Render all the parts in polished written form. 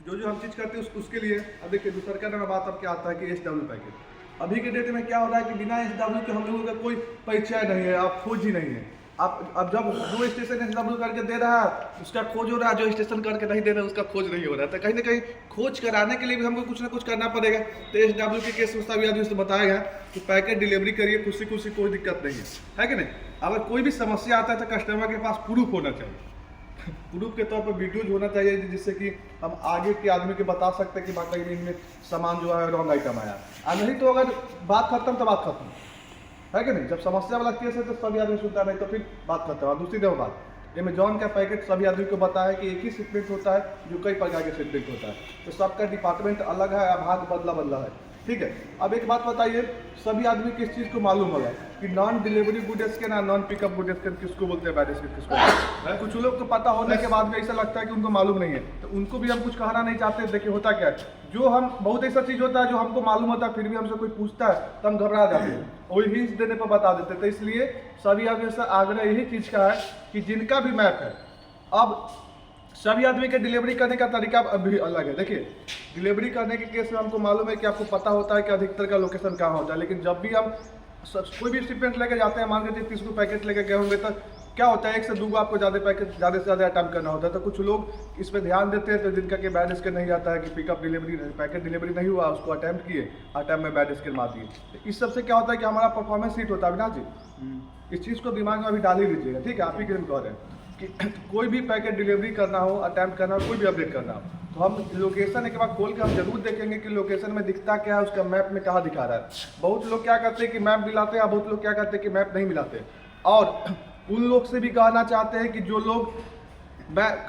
जो हम चीज़ करते हैं उसके लिए। अब देखिए दूसरा का नंबर बात अब क्या आता है कि SW पैकेट। अभी के डेट में क्या हो रहा है कि बिना SW के हम लोगों का कोई परिचय नहीं है, आप खोज ही नहीं है। आप अब जब जो स्टेशन SW करके दे रहा है उसका खोज हो रहा है, जो स्टेशन करके नहीं दे रहा है उसका खोज नहीं हो रहा है। तो कहीं ना कहीं खोज कराने के लिए भी हमको कुछ ना कुछ करना पड़ेगा। तो SW के केस में सभी आदमी से बताया गया कि पैकेट डिलीवरी करिए, खुशी खुशी, कोई दिक्कत नहीं है कि नहीं। अगर कोई भी समस्या आता है तो कस्टमर के पास प्रूफ होना चाहिए, प्रूफ के तौर पर वीडियोज होना चाहिए, जिससे कि हम आगे के आदमी को बता सकते हैं कि बात इनमें सामान जो है रॉन्ग आइटम आया। और नहीं तो अगर बात खत्म तो बात खत्म है कि नहीं। जब समस्या वाला केस है तो सभी आदमी सुनता नहीं तो फिर बात खत्म। और दूसरी देखो बात, अमेजॉन का पैकेट सभी आदमी को पता है कि एक ही शिपमेंट होता है, जो कई प्रकार के शिपमेंट होता है, तो सबका डिपार्टमेंट अलग है, भाग बदला है, ठीक है। अब एक बात बताइए, सभी आदमी किस चीज़ को मालूम होगा कि नॉन डिलीवरी गुड्स के ना नॉन पिकअप गुड्स के किसको बोलते हैं, बैड स्किन किसको बोलते हैं। कुछ लोग को पता होने के बाद भी ऐसा लगता है कि उनको मालूम नहीं है, तो उनको भी हम कुछ कहना नहीं चाहते। देखिए होता क्या है, जो हम बहुत ऐसा चीज़ होता है जो हमको मालूम होता है, फिर भी हमसे कोई पूछता है तो हम घबरा जाते हैं, वही हिंट देने पर बता देते हैं। तो इसलिए सभी आदमी से आग्रह यही चीज़ का है कि जिनका भी मैप है, अब सभी आदमी के डिलीवरी करने का तरीका अभी अलग है। देखिए डिलीवरी करने के केस में हमको मालूम है कि आपको पता होता है कि अधिकतर का लोकेशन कहाँ होता है, लेकिन जब भी हम कोई भी शिपमेंट लेके जाते हैं, मान लीजिए 30 को पैकेट लेके गए होंगे, तो क्या होता है 1 से 2 को आपको ज़्यादा से ज़्यादा अटैम्प्ट करना होता है। तो कुछ लोग इस पर ध्यान देते हैं, तो जिनका कि बैड स्किन नहीं आता है कि पिकअप डिलीवरी पैकेट डिलीवरी नहीं हुआ, उसको अटैम्प्ट किए, अटैम्प्ट में बैड स्किन मार दिए। तो इस सबसे क्या होता है कि हमारा परफॉर्मेंस हिट होता है। अविनाश जी इस चीज़ को दिमाग में अभी डाल ही लीजिएगा, ठीक है। आप ही के लिए कह रहे हैं कि कोई भी पैकेट डिलीवरी करना हो, अटैम्प्ट करना हो, कोई भी अपडेट करना हो, तो हम लोकेशन एक बार खोल के हम जरूर देखेंगे कि लोकेशन में दिखता क्या है, उसका मैप में कहाँ दिखा रहा है। बहुत लोग क्या करते हैं कि मैप मिलाते हैं, बहुत लोग क्या करते हैं कि मैप नहीं मिलाते। और उन लोग से भी कहना चाहते हैं कि जो लोग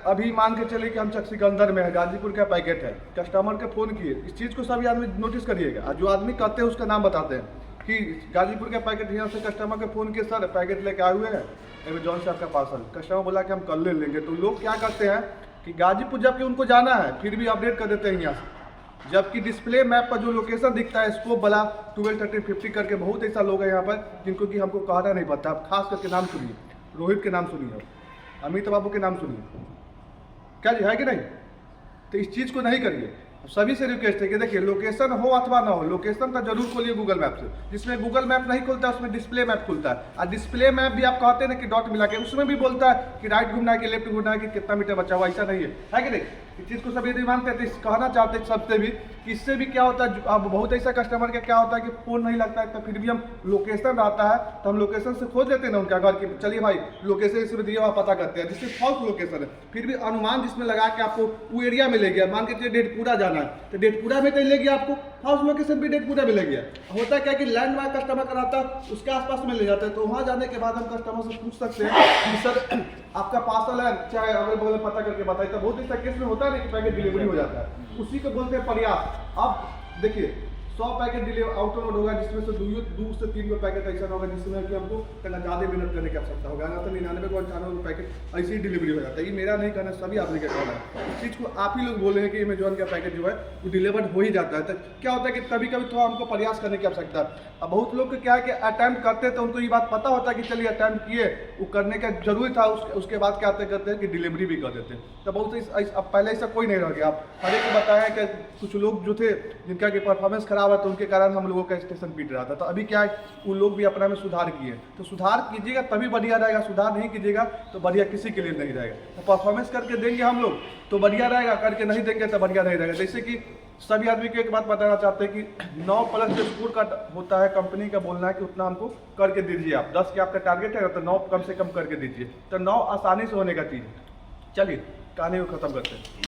अभी मान के चले कि हम सिकंदर में है, गाजीपुर का पैकेट है, कस्टमर के फ़ोन किए, इस चीज़ को सभी आदमी नोटिस करिएगा। जो आदमी कहते हैं उसका नाम बताते हैं कि गाजीपुर का पैकेट, यहाँ से कस्टमर के फ़ोन किए, सर पैकेट लेके आए हुए हैं अमेजॉन से आपका पार्सल। कस्टमर बोला कि हम कल ले लेंगे। तो लोग क्या करते हैं कि गाजीपुर जबकि उनको जाना है फिर भी अपडेट कर देते हैं यहाँ से, जबकि डिस्प्ले मैप पर जो लोकेशन दिखता है स्कोप वाला 12, 13, 50 करके बहुत ऐसा लोग हैं यहाँ पर जिनको कि हमको कहना नहीं पड़ता। आप खास करके नाम सुनिए, रोहित के नाम सुनिए, अमित बाबू के नाम सुनिए, क्या जी है कि नहीं। तो इस चीज़ को नहीं करिए। सभी से रिक्वेस्ट है कि देखिए लोकेशन हो अथवा ना हो, लोकेशन का जरूर खोलिए गूगल मैप से। जिसमें गूगल मैप नहीं खुलता है उसमें डिस्प्ले मैप खुलता है। और डिस्प्ले मैप भी आप कहते हैं ना कि डॉट मिला के, उसमें भी बोलता है कि राइट घूमना है कि लेफ्ट घूमना है कि कितना मीटर बचा हुआ, ऐसा नहीं है कि नहीं। इस चीज़ को सभी नहीं मानते थे। कहना चाहते हैं सबसे भी कि इससे भी क्या होता है, अब बहुत ऐसा कस्टमर का क्या होता है कि फ़ोन नहीं लगता है, तो फिर भी हम लोकेशन आता है तो हम लोकेशन से खोज लेते हैं ना उनका घर की, चलिए भाई लोकेशन इसमें दिया हुआ पता करते हैं, जिससे फॉल्स लोकेशन है। फिर भी अनुमान जिसमें लगा के आपको वो एरिया में ले गया, मान के चलिए डेढ़पुरा जाना है तो डेढ़पुरा में कहीं ले गया आपको, फॉल्स लोकेशन भी डेढ़पुरा में ले गया। होता क्या कि लैंडमार्क कस्टमर कराता है उसके आसपास में ले जाता है, तो वहाँ जाने के बाद हम कस्टमर से पूछ सकते हैं कि सर आपका पार्सल है, चाहे अगल बगल पता करके बताइए। तो बहुत ऐसा केस में होता है कि पैकेट डिलीवरी हो जाता है, उसी को बोलते हैं प्रयास। अब देखिए 100 पैकेट डिलीवर आउट रोड होगा, जिसमें से 2 से 3 को पैकेट ऐसा होगा जिसमें कि हमको ज़्यादा मेहनत करने की आवश्यकता होगा, ना तो 99 को 98 पैकेट ऐसे ही डिलीवरी हो जाता है। ये मेरा नहीं कहना, सभी आदमी का कहना है। इस चीज़ को आप ही लोग बोल रहे हैं कि अमेजॉन का पैकेट जो है वो डिलीवर्ड हो ही जाता है। तो क्या होता है कि कभी कभी थोड़ा हमको प्रयास करने की आवश्यकता है। अब बहुत लोग को क्या है कि अटैम्प्ट करते हैं तो उनको ये बात पता होता है कि चलिए अटैम्प्ट किए, वो करने का जरूरी था, उसके बाद क्या करते हैं कि डिलीवरी भी कर देते हैं। तो बहुत अब पहले ऐसा कोई नहीं रह गया। आप हर एक को बताया कि कुछ लोग जो थे जिनका कि परफॉर्मेंस खराब है तो उनके कारण हम लोगों का स्टेशन पीट रहा था। तो अभी क्या है उन लोग भी अपना में सुधार किए, तो सुधार कीजिएगा तभी बढ़िया रहेगा, सुधार नहीं कीजिएगा तो बढ़िया किसी के लिए नहीं रहेगा। तो परफॉर्मेंस करके देंगे हम लोग तो बढ़िया रहेगा, करके नहीं देंगे तो बढ़िया नहीं रहेगा। जैसे कि सभी आदमी को एक बात बताना चाहते हैं कि 9+ जो स्कोर का होता है कंपनी का बोलना है कि उतना हमको करके दीजिए। आप 10 के आपका टारगेट है तो 9 कम से कम करके दीजिए, तो 9 आसानी से होने का चीज़। चलिए कहानी को खत्म करते हैं।